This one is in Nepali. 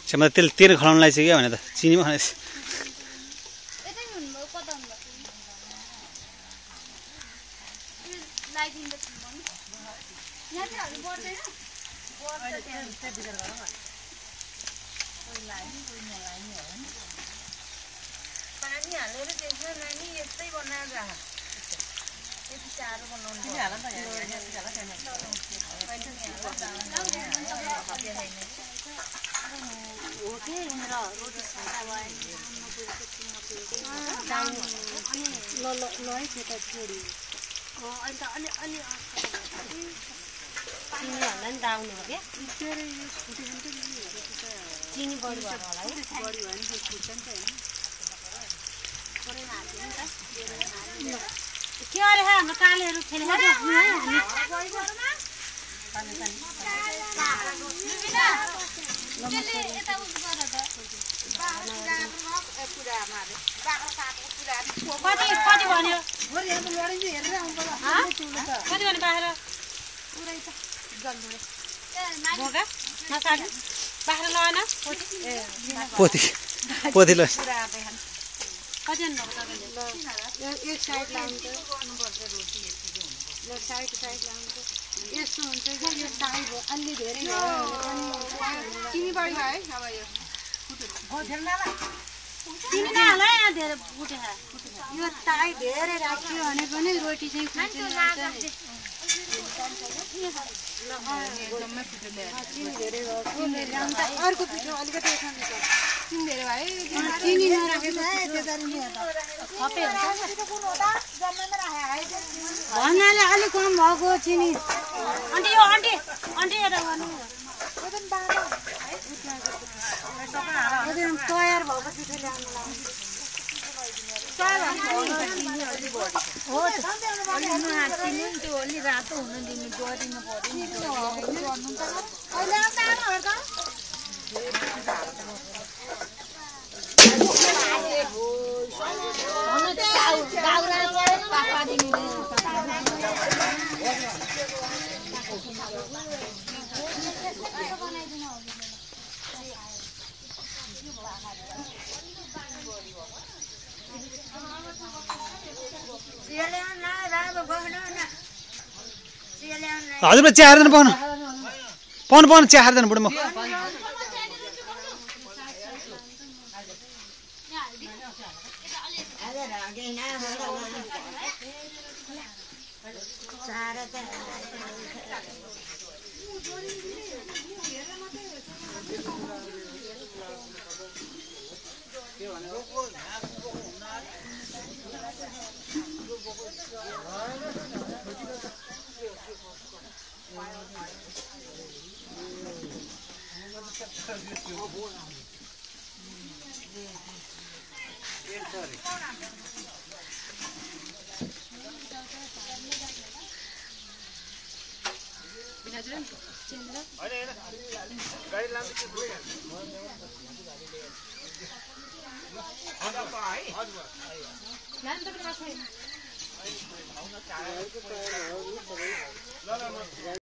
Sama तेल खलाउनलाई चाहिँ के भने त चिनी खाने पानी हालेर त्यसमा नानी यस्तै बनाएर राख यति चारो बनाउनु पर्छ होला त ओके र रोटी खाँदा भयो ल ल ल है त्यो त छोडी अनि त अलि अलि चिनी हाल्दा नि दाउनु हो क्या चिनी बढी भयो होला है बढी भयो भने फुट्छ नि त हैन के अरे हाम्रो कालेहरू खेलेको कति भन्यो कति भन्यो बाहिर बाहिर लगाएन पोथी पोथी ल कति एक साइड लाउनु गर्नुपर्छ रोटी ल साइड साइड लाउनु यस्तो हुन्छ कि यो साइड हो अलि धेरै चिनी बढी भयो है अब यो चिनी नहाल है यहाँ धेरै फुटे यो ताई धेरै राख्यो भने पनि रोटी चाहिँ अर्को पिठो अलिकति चिनी धेरै भयो चिनी नराखेको भन्नाले अलिक कम भएको चिनी आन्टी यो आन्टी आन्टी यता गर्नु तयार भएको पिठो ल्याउनु त्यो अलि रातो हुनु दिनु गरिदिनु हजुर चिया हार्दैन पाउनु पाउनु पाउनु चिया हार्दैन बुढो म